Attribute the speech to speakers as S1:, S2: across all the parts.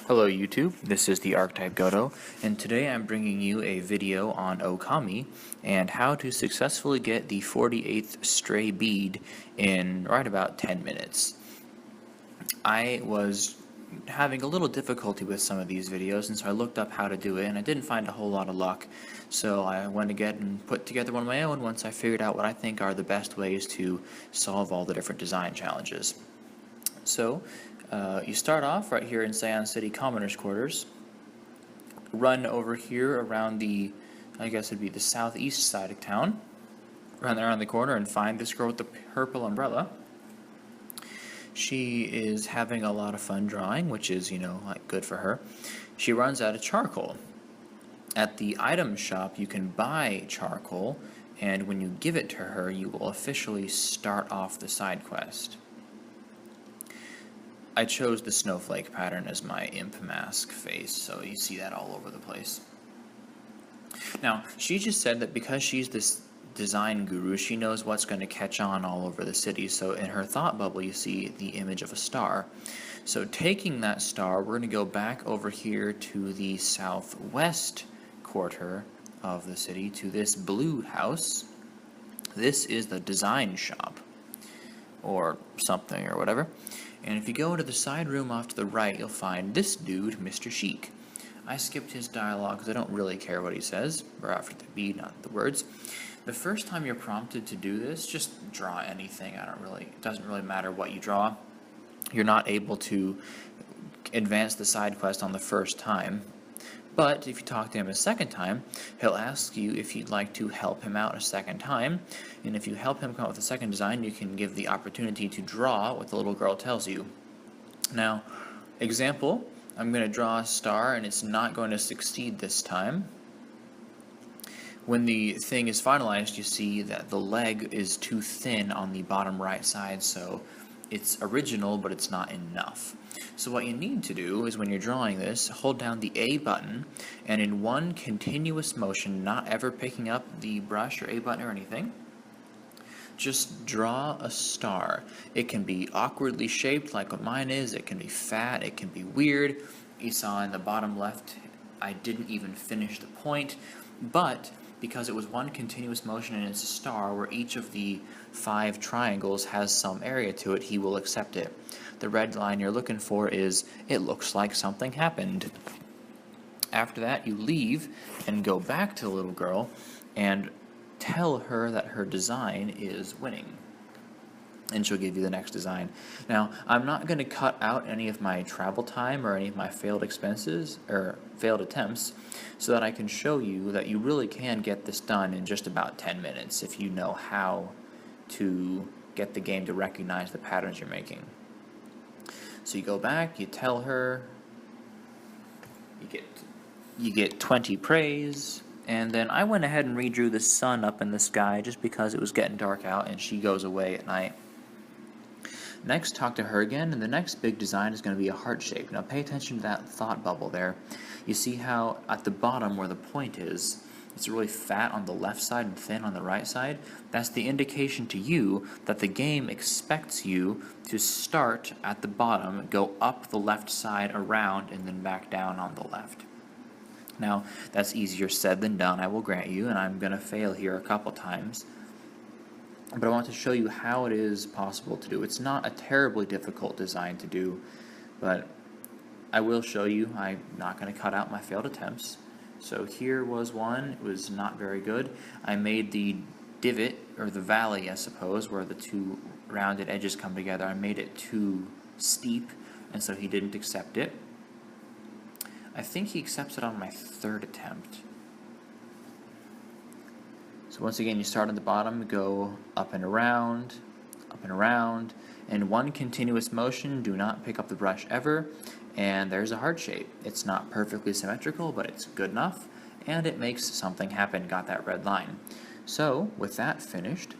S1: Hello YouTube, this is the Archetype Goto, and today I'm bringing you a video on Okami and how to successfully get the 48th Stray Bead in right about 10 minutes. I was having a little difficulty with some of these videos, and so I looked up how to do it, and I didn't find a whole lot of luck, so I went again and put together one of my own once I figured out what I think are the best ways to solve all the different design challenges. So, you start off right here in Scion City Commoners Quarters, run over here around the, I guess it'd be the southeast side of town, run around the corner and find this girl with the purple umbrella. She is having a lot of fun drawing, which is, like good for her. She runs out of charcoal. At the item shop, you can buy charcoal, and when you give it to her, you will officially start off the side quest. I chose the snowflake pattern as my imp mask face, so you see that all over the place. Now, she just said that because she's this design guru, she knows what's going to catch on all over the city, so in her thought bubble you see the image of a star. So taking that star, we're going to go back over here to the southwest quarter of the city, to this blue house. This is the design shop, or something, or whatever. And if you go into the side room off to the right, you'll find this dude, Mr. Chic. I skipped his dialogue because I don't really care what he says, or after the bead, not the words. The first time you're prompted to do this, just draw anything. It doesn't really matter what you draw. You're not able to advance the side quest on the first time. But if you talk to him a second time, he'll ask you if you'd like to help him out a second time, and if you help him come up with a second design, you can give the opportunity to draw what the little girl tells you. Now, example, I'm going to draw a star, and it's not going to succeed this time. When the thing is finalized, you see that the leg is too thin on the bottom right side, so it's original, but it's not enough. So what you need to do is when you're drawing this, hold down the A button, and in one continuous motion, not ever picking up the brush or A button or anything, just draw a star. It can be awkwardly shaped like what mine is, it can be fat, it can be weird. You saw in the bottom left, I didn't even finish the point, but because it was one continuous motion and it's a star where each of the 5 triangles has some area to it, he will accept it. The red line you're looking for is, it looks like something happened. After that, you leave and go back to the little girl and tell her that her design is winning, and she'll give you the next design. Now, I'm not going to cut out any of my travel time or any of my failed expenses or failed attempts so that I can show you that you really can get this done in just about 10 minutes if you know how to get the game to recognize the patterns you're making. So you go back, you tell her, you get 20 praise, and then I went ahead and redrew the sun up in the sky just because it was getting dark out and she goes away at night. Next, talk to her again, and the next big design is going to be a heart shape. Now pay attention to that thought bubble there. You see how at the bottom where the point is, it's really fat on the left side and thin on the right side? That's the indication to you that the game expects you to start at the bottom, go up the left side around, and then back down on the left. Now, that's easier said than done, I will grant you, and I'm going to fail here a couple times. But I want to show you how it is possible to do. It's not a terribly difficult design to do, but I will show you. I'm not going to cut out my failed attempts. So here was one. It was not very good. I made the divot, or the valley, I suppose, where the 2 rounded edges come together. I made it too steep, and so he didn't accept it. I think he accepts it on my 3rd attempt. So once again, you start at the bottom, go up and around, in one continuous motion. Do not pick up the brush ever, and there's a heart shape. It's not perfectly symmetrical, but it's good enough, and it makes something happen. Got that red line. So with that finished,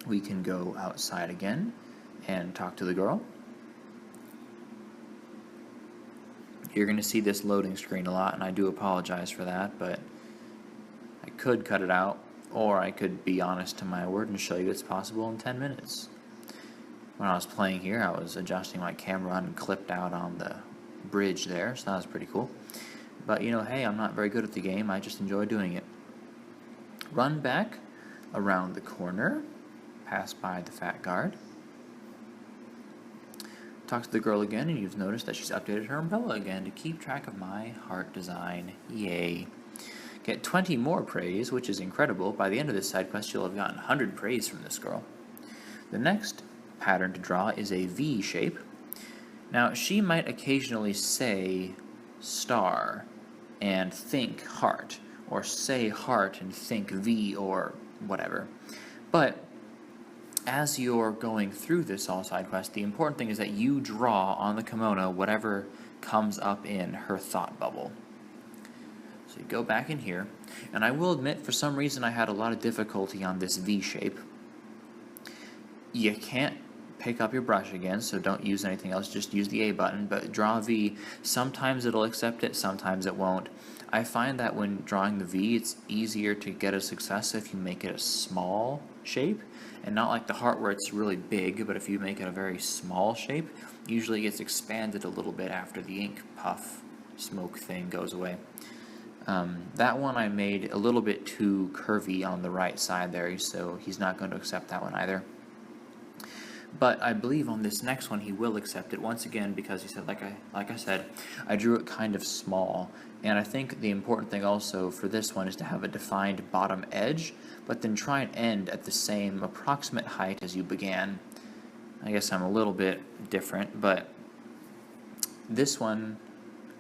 S1: we can go outside again and talk to the girl. You're going to see this loading screen a lot, and I do apologize for that, but I could cut it out, or I could be honest to my word and show you it's possible in 10 minutes. When I was playing here, I was adjusting my camera and clipped out on the bridge there, so that was pretty cool. But, you know, hey, I'm not very good at the game, I just enjoy doing it. Run back around the corner, pass by the fat guard. Talk to the girl again, and you've noticed that she's updated her umbrella again to keep track of my heart design. Yay. Get 20 more praise, which is incredible. By the end of this side quest, you'll have gotten 100 praise from this girl. The next pattern to draw is a V shape. Now, she might occasionally say star and think heart, or say heart and think V, or whatever. But as you're going through this all side quest, the important thing is that you draw on the kimono whatever comes up in her thought bubble. So you go back in here, and I will admit, for some reason I had a lot of difficulty on this V shape. You can't pick up your brush again, so don't use anything else, just use the A button, but draw a V. Sometimes it'll accept it, sometimes it won't. I find that when drawing the V, it's easier to get a success if you make it a small shape, and not like the heart where it's really big, but if you make it a very small shape, usually it gets expanded a little bit after the ink puff smoke thing goes away. That one I made a little bit too curvy on the right side there, so he's not going to accept that one either. But I believe on this next one he will accept it once again, because he said, like I said, I drew it kind of small, and I think the important thing also for this one is to have a defined bottom edge, but then try and end at the same approximate height as you began. I guess I'm a little bit different, but this one,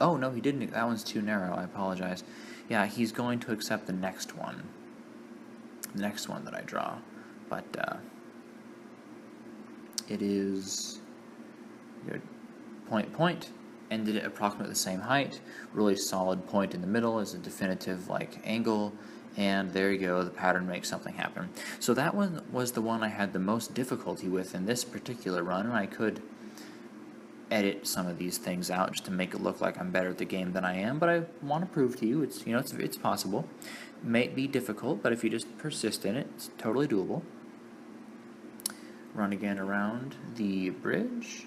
S1: oh no, he didn't, that one's too narrow, I apologize. Yeah, he's going to accept the next one that I draw, but it is good. Point, ended at approximately the same height, really solid point in the middle is a definitive like angle, and there you go, the pattern makes something happen. So that one was the one I had the most difficulty with in this particular run, and I could edit some of these things out just to make it look like I'm better at the game than I am, but I want to prove to you it's, you know, it's possible. It may be difficult, but if you just persist in it, it's totally doable. Run again around the bridge,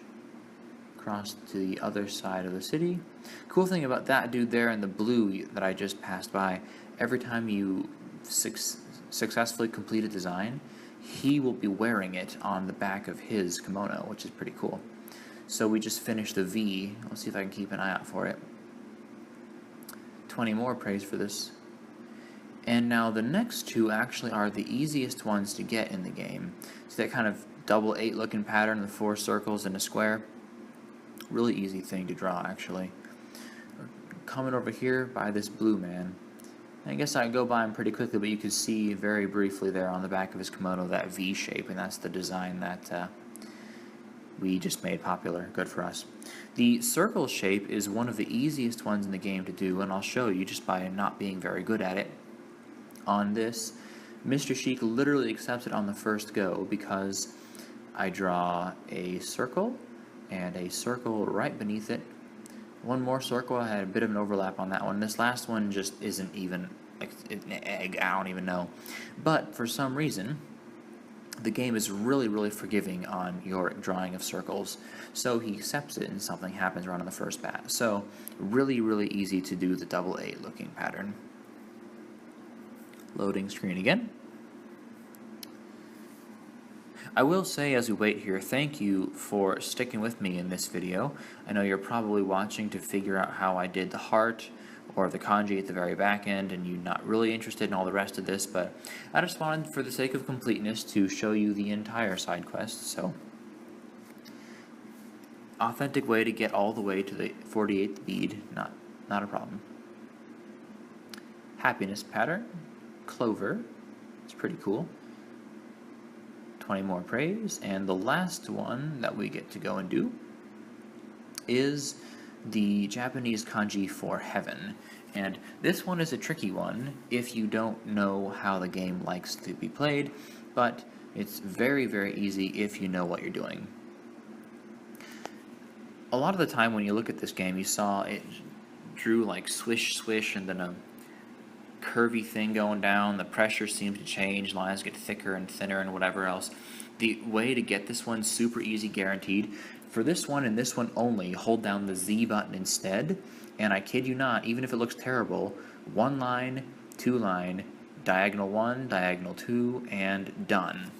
S1: across to the other side of the city. Cool thing about that dude there in the blue that I just passed by, every time you successfully complete a design, he will be wearing it on the back of his kimono, which is pretty cool. So we just finished the V. Let's see if I can keep an eye out for it. 20 more praise for this. And now the next two actually are the easiest ones to get in the game. So that kind of double 8 looking pattern, the 4 circles and a square. Really easy thing to draw, actually. Coming over here by this blue man. I guess I can go by him pretty quickly, but you can see very briefly there on the back of his kimono that V shape, and that's the design that we just made popular. Good for us. The circle shape is one of the easiest ones in the game to do, and I'll show you just by not being very good at it. On this, Mr. Sheik literally accepts it on the first go because I draw a circle and a circle right beneath it. One more circle, I had a bit of an overlap on that one. This last one just isn't even like an egg, I don't even know. But for some reason, the game is really, really forgiving on your drawing of circles. So he accepts it and something happens right on the first bat. So really, really easy to do the double 8 looking pattern. Loading screen again. I will say as we wait here, thank you for sticking with me in this video. I know you're probably watching to figure out how I did the heart or the kanji at the very back end, and you're not really interested in all the rest of this, but I just wanted, for the sake of completeness, to show you the entire side quest. So, authentic way to get all the way to the 48th bead, not a problem. Happiness pattern, clover, it's pretty cool. 20 more praise, and the last one that we get to go and do is the Japanese kanji for heaven. And this one is a tricky one if you don't know how the game likes to be played, but it's very, very easy if you know what you're doing. A lot of the time when you look at this game, you saw it drew like swish, swish, and then a curvy thing going down. The pressure seems to change, lines get thicker and thinner and whatever else. The way to get this one super easy, guaranteed. For this one and this one only, hold down the Z button instead, and I kid you not, even if it looks terrible, 1 line, 2 line, diagonal 1, diagonal 2, and done.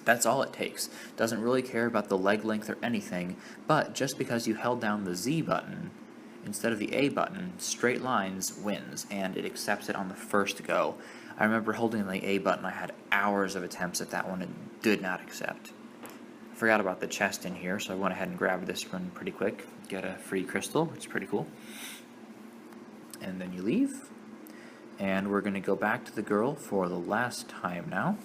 S1: That's all it takes. Doesn't really care about the leg length or anything, but just because you held down the Z button instead of the A button, straight lines wins, and it accepts it on the first go. I remember holding the A button, I had hours of attempts at that one and did not accept. Forgot about the chest in here, so I went ahead and grabbed this one pretty quick. Get a free crystal, which is pretty cool. And then you leave. And we're going to go back to the girl for the last time now.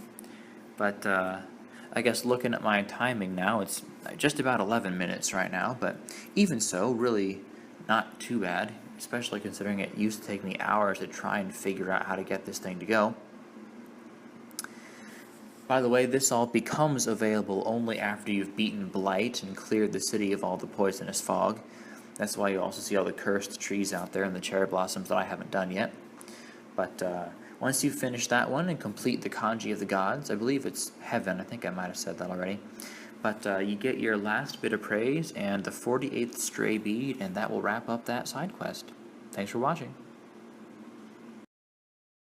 S1: But I guess looking at my timing now, it's just about 11 minutes right now. But even so, really not too bad, especially considering it used to take me hours to try and figure out how to get this thing to go. By the way, this all becomes available only after you've beaten Blight and cleared the city of all the poisonous fog. That's why you also see all the cursed trees out there and the cherry blossoms that I haven't done yet. But once you finish that one and complete the kanji of the gods, I believe it's heaven, I think I might have said that already. But you get your last bit of praise and the 48th stray bead, and that will wrap up that side quest. Thanks for watching.